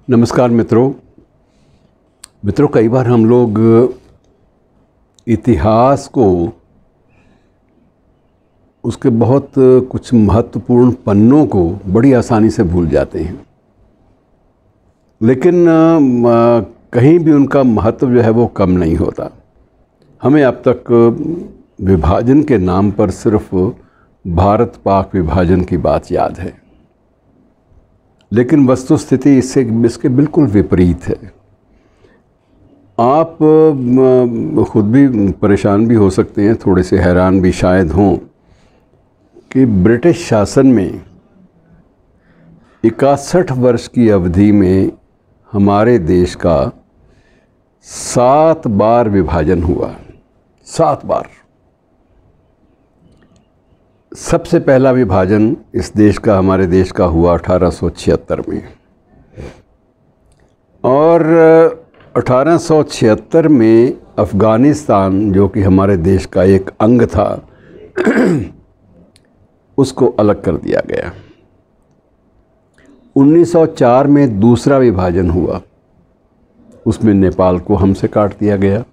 नमस्कार मित्रों, कई बार हम लोग इतिहास को उसके बहुत कुछ महत्वपूर्ण पन्नों को बड़ी आसानी से भूल जाते हैं, लेकिन कहीं भी उनका महत्व जो है वो कम नहीं होता। हमें अब तक विभाजन के नाम पर सिर्फ भारत पाक विभाजन की बात याद है, लेकिन वस्तुस्थिति इसके बिल्कुल विपरीत है। आप खुद भी परेशान भी हो सकते हैं, थोड़े से हैरान भी शायद हों कि ब्रिटिश शासन में 61 वर्ष की अवधि में हमारे देश का 7 बार विभाजन हुआ। 7 बार। सबसे पहला विभाजन इस देश का, हमारे देश का हुआ 1876 में, और 1876 में अफ़गानिस्तान, जो कि हमारे देश का एक अंग था, उसको अलग कर दिया गया। 1904 में दूसरा विभाजन हुआ, उसमें नेपाल को हमसे काट दिया गया।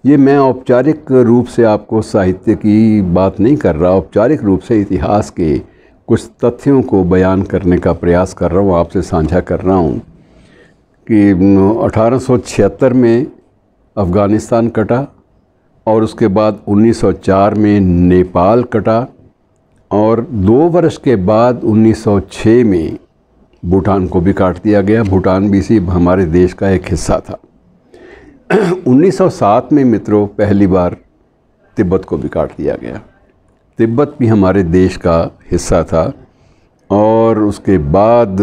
ये मैं औपचारिक रूप से आपको साहित्य की बात नहीं कर रहा, औपचारिक रूप से इतिहास के कुछ तथ्यों को बयान करने का प्रयास कर रहा हूँ, आपसे साझा कर रहा हूँ कि 1876 में अफ़गानिस्तान कटा, और उसके बाद 1904 में नेपाल कटा, और 2 वर्ष के बाद 1906 में भूटान को भी काट दिया गया। भूटान भी इसी हमारे देश का एक हिस्सा था। 1907 में मित्रों पहली बार तिब्बत को भी काट दिया गया। तिब्बत भी हमारे देश का हिस्सा था। और उसके बाद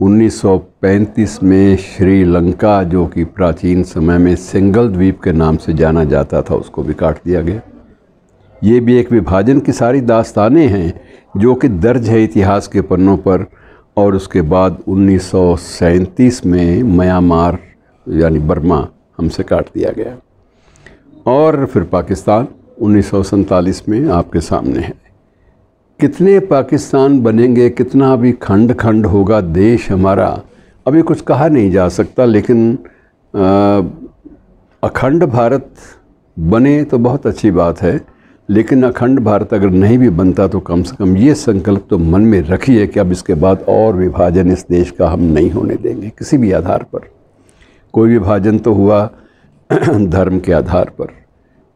1935 में श्रीलंका, जो कि प्राचीन समय में सिंगल द्वीप के नाम से जाना जाता था, उसको भी काट दिया गया। ये भी एक विभाजन की सारी दास्तानें हैं जो कि दर्ज है इतिहास के पन्नों पर। और उसके बाद 1937 में म्यांमार यानी बर्मा हमसे काट दिया गया, और फिर पाकिस्तान 1947 में आपके सामने है। कितने पाकिस्तान बनेंगे, कितना अभी खंड खंड होगा देश हमारा, अभी कुछ कहा नहीं जा सकता। लेकिन अखंड भारत बने तो बहुत अच्छी बात है, लेकिन अखंड भारत अगर नहीं भी बनता तो कम से कम ये संकल्प तो मन में रखिए कि अब इसके बाद और विभाजन इस देश का हम नहीं होने देंगे किसी भी आधार पर। कोई विभाजन तो हुआ धर्म के आधार पर,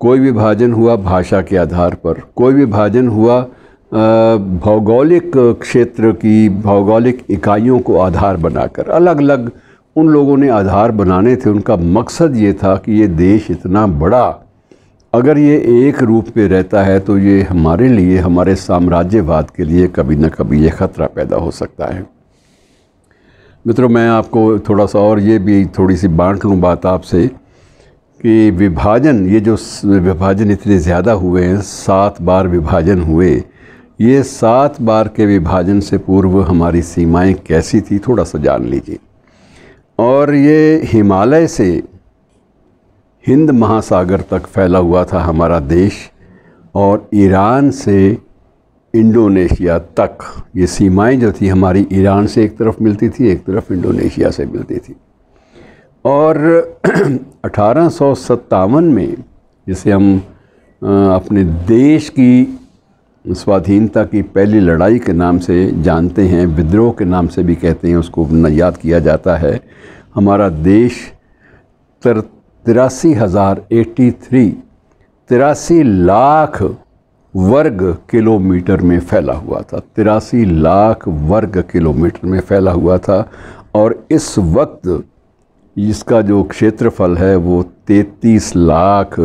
कोई विभाजन हुआ भाषा के आधार पर, कोई विभाजन हुआ भौगोलिक क्षेत्र की भौगोलिक इकाइयों को आधार बनाकर। अलग अलग उन लोगों ने आधार बनाने थे। उनका मकसद ये था कि ये देश इतना बड़ा, अगर ये एक रूप पे रहता है तो ये हमारे लिए, हमारे साम्राज्यवाद के लिए कभी न कभी ये ख़तरा पैदा हो सकता है। मित्रों, मैं आपको थोड़ा सा और ये भी थोड़ी सी बांट लूँ बात आपसे कि विभाजन, ये जो विभाजन इतने ज़्यादा हुए हैं, 7 बार विभाजन हुए, ये 7 बार के विभाजन से पूर्व हमारी सीमाएं कैसी थी थोड़ा सा जान लीजिए। और ये हिमालय से हिंद महासागर तक फैला हुआ था हमारा देश, और ईरान से इंडोनेशिया तक ये सीमाएं जो थी हमारी, ईरान से एक तरफ मिलती थी, एक तरफ इंडोनेशिया से मिलती थी। और 1857 में, जिसे हम अपने देश की स्वाधीनता की पहली लड़ाई के नाम से जानते हैं, विद्रोह के नाम से भी कहते हैं, उसको याद किया जाता है। हमारा देश 83 लाख वर्ग किलोमीटर में फैला हुआ था। 83 लाख वर्ग किलोमीटर में फैला हुआ था। और इस वक्त इसका जो क्षेत्रफल है वो 33 लाख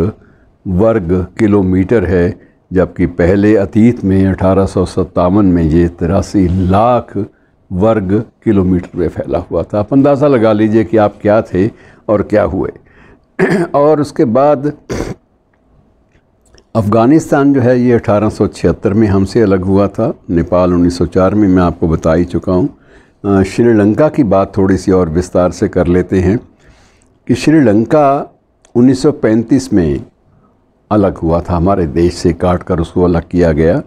वर्ग किलोमीटर है, जबकि पहले अतीत में 1857 में ये 83 लाख वर्ग किलोमीटर में फैला हुआ था। आप अंदाज़ा लगा लीजिए कि आप क्या थे और क्या हुए। और उसके बाद अफ़गानिस्तान जो है ये 1876 में हमसे अलग हुआ था। नेपाल 1904 में मैं आपको बता ही चुका हूँ। श्रीलंका की बात थोड़ी सी और विस्तार से कर लेते हैं कि श्रीलंका 1935 में अलग हुआ था, हमारे देश से काट कर उसको अलग किया गया।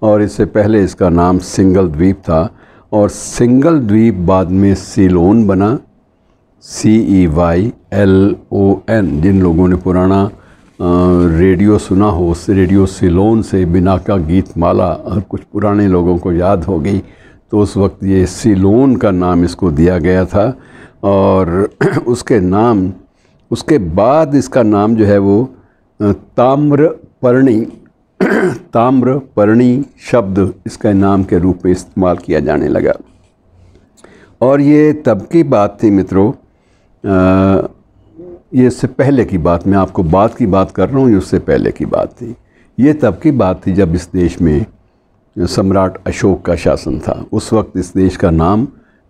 और इससे पहले इसका नाम सिंगल द्वीप था, और सिंगल द्वीप बाद में सीलोन बना, CEYLON। जिन लोगों ने पुराना रेडियो सुना हो, उस रेडियो सिलोन से बिना का गीत माला कुछ पुराने लोगों को याद हो गई, तो उस वक्त ये सिलोन का नाम इसको दिया गया था। और उसके बाद इसका नाम जो है वो ताम्रपर्णी शब्द इसका नाम के रूप में इस्तेमाल किया जाने लगा। और ये तब की बात थी मित्रों, ये इससे पहले की बात, मैं आपको बाद की बात कर रहा हूँ, ये उससे पहले की बात थी। ये तब की बात थी जब इस देश में सम्राट अशोक का शासन था। उस वक्त इस देश का नाम,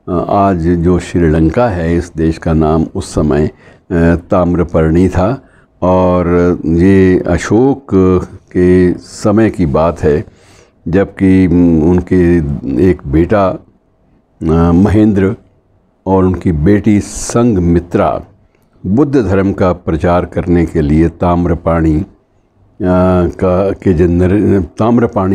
आज जो श्रीलंका है, इस देश का नाम उस समय ताम्रपर्णी था। और ये अशोक के समय की बात है जबकि उनके एक बेटा महेंद्र और उनकी बेटी संघमित्रा बुद्ध धर्म का प्रचार करने के लिए ताम्रपाणी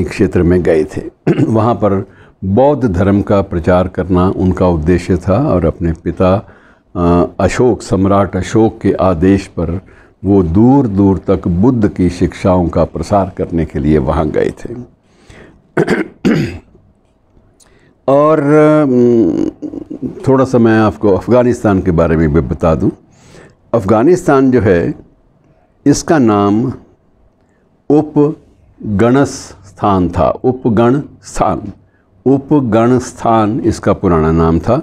क्षेत्र में गए थे। वहाँ पर बौद्ध धर्म का प्रचार करना उनका उद्देश्य था। और अपने पिता सम्राट अशोक के आदेश पर वो दूर दूर तक बुद्ध की शिक्षाओं का प्रसार करने के लिए वहाँ गए थे। और थोड़ा सा मैं आपको अफ़गानिस्तान के बारे में भी बता दूं। अफ़गानिस्तान जो है, इसका नाम उपगणस्थान था। उपगणस्थान इसका पुराना नाम था।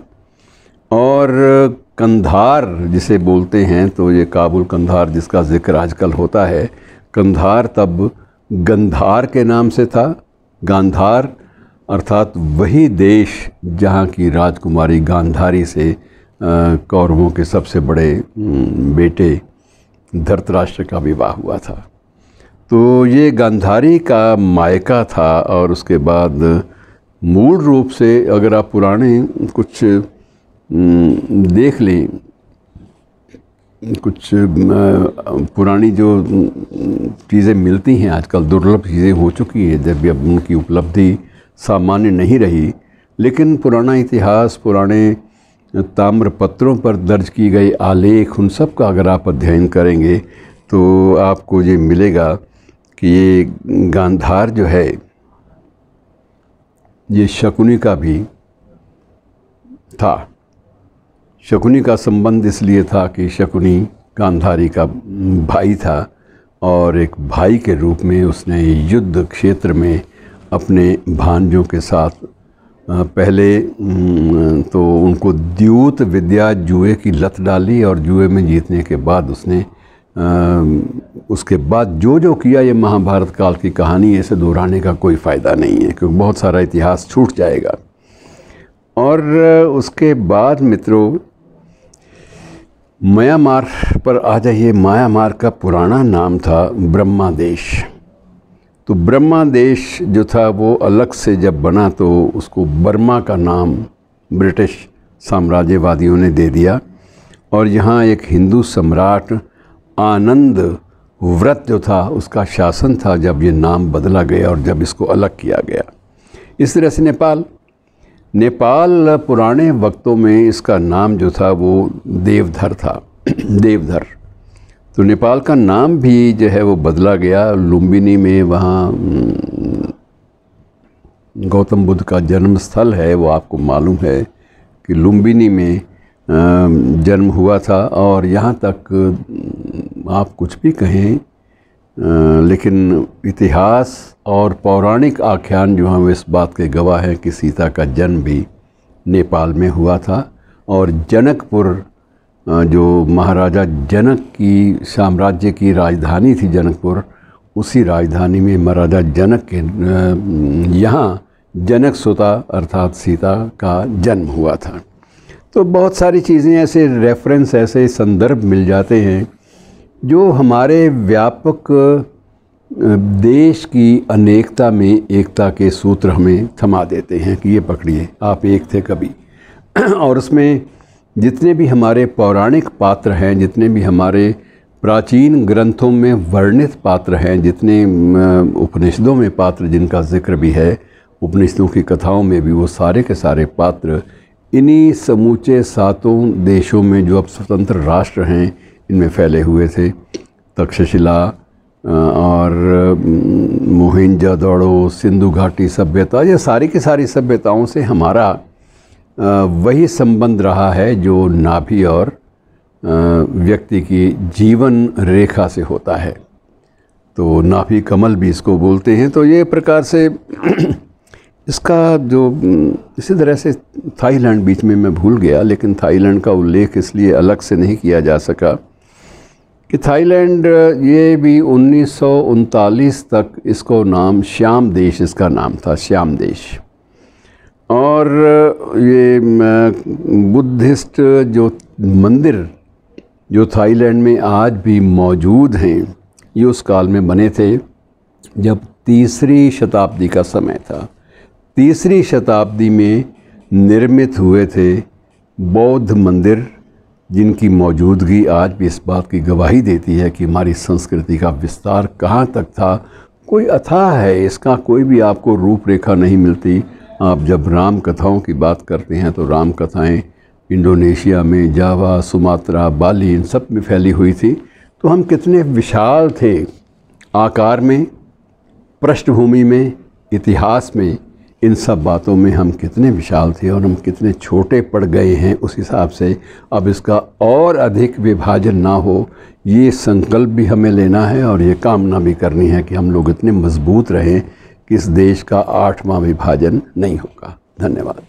और कंधार जिसे बोलते हैं, तो ये काबुल कंधार जिसका ज़िक्र आजकल होता है, कंधार तब गंधार के नाम से था। गांधार अर्थात वही देश जहाँ की राजकुमारी गांधारी से कौरवों के सबसे बड़े बेटे धृतराष्ट्र का विवाह हुआ था। तो ये गांधारी का मायका था। और उसके बाद मूल रूप से अगर आप पुराने कुछ देख लें, कुछ पुरानी जो चीज़ें मिलती हैं आजकल, दुर्लभ चीज़ें हो चुकी हैं, जब भी अब उनकी उपलब्धि सामान्य नहीं रही, लेकिन पुराना इतिहास, पुराने ताम्रपत्रों पर दर्ज की गई आलेख, उन सब का अगर आप अध्ययन करेंगे तो आपको ये मिलेगा कि ये गांधार जो है, ये शकुनी का भी था। शकुनी का संबंध इसलिए था कि शकुनी गांधारी का भाई था और एक भाई के रूप में उसने युद्ध क्षेत्र में अपने भांजों के साथ पहले तो उनको द्यूत विद्या, जुए की लत डाली। और जुए में जीतने के बाद उसने उसके बाद जो किया, ये महाभारत काल की कहानी, ऐसे दोहराने का कोई फ़ायदा नहीं है क्योंकि बहुत सारा इतिहास छूट जाएगा। और उसके बाद मित्रों, म्यांमार पर आ जाइए। म्यांमार का पुराना नाम था ब्रह्मा देश। तो ब्रह्मा देश जो था वो अलग से जब बना तो उसको बर्मा का नाम ब्रिटिश साम्राज्यवादियों ने दे दिया। और यहाँ एक हिंदू सम्राट आनंद व्रत जो था उसका शासन था जब ये नाम बदला गया और जब इसको अलग किया गया। इस तरह से नेपाल पुराने वक्तों में इसका नाम जो था वो देवधर था। देवधर। तो नेपाल का नाम भी जो है वो बदला गया। लुम्बिनी में वहाँ गौतम बुद्ध का जन्म स्थल है, वो आपको मालूम है कि लुम्बिनी में जन्म हुआ था। और यहाँ तक आप कुछ भी कहें, लेकिन इतिहास और पौराणिक आख्यान जो हैं इस बात के गवाह हैं कि सीता का जन्म भी नेपाल में हुआ था। और जनकपुर, जो महाराजा जनक की साम्राज्य की राजधानी थी जनकपुर, उसी राजधानी में महाराजा जनक के यहाँ जनक सुता अर्थात सीता का जन्म हुआ था। तो बहुत सारी चीज़ें ऐसे रेफरेंस, ऐसे संदर्भ मिल जाते हैं जो हमारे व्यापक देश की अनेकता में एकता के सूत्र हमें थमा देते हैं कि ये पकड़िए, आप एक थे कभी। और उसमें जितने भी हमारे पौराणिक पात्र हैं, जितने भी हमारे प्राचीन ग्रंथों में वर्णित पात्र हैं, जितने उपनिषदों में पात्र जिनका जिक्र भी है, उपनिषदों की कथाओं में भी, वो सारे के सारे पात्र इन्हीं समूचे 7 देशों में जो अब स्वतंत्र राष्ट्र हैं इनमें फैले हुए थे। तक्षशिला और मोहनजोदड़ो, सिंधु घाटी सभ्यता, ये सारी की सारी सभ्यताओं से हमारा वही संबंध रहा है जो नाभि और व्यक्ति की जीवन रेखा से होता है। तो नाभि कमल भी इसको बोलते हैं। तो ये प्रकार से इसका जो इसी तरह से थाईलैंड बीच में मैं भूल गया, लेकिन थाईलैंड का उल्लेख इसलिए अलग से नहीं किया जा सका कि थाईलैंड ये भी 1939 तक इसको नाम श्याम देश, इसका नाम था श्याम देश। और ये बुद्धिस्ट जो मंदिर जो थाईलैंड में आज भी मौजूद हैं, ये उस काल में बने थे जब 3री शताब्दी का समय था। 3री शताब्दी में निर्मित हुए थे बौद्ध मंदिर, जिनकी मौजूदगी आज भी इस बात की गवाही देती है कि हमारी संस्कृति का विस्तार कहाँ तक था। कोई अथाह है, इसका कोई भी आपको रूपरेखा नहीं मिलती। आप जब राम कथाओं की बात करते हैं तो राम कथाएँ इंडोनेशिया में, जावा, सुमात्रा, बाली, इन सब में फैली हुई थी। तो हम कितने विशाल थे आकार में, पृष्ठभूमि में, इतिहास में, इन सब बातों में हम कितने विशाल थे और हम कितने छोटे पड़ गए हैं। उस हिसाब से अब इसका और अधिक विभाजन ना हो, ये संकल्प भी हमें लेना है और ये कामना भी करनी है कि हम लोग इतने मजबूत रहें कि इस देश का 8वां विभाजन नहीं होगा। धन्यवाद।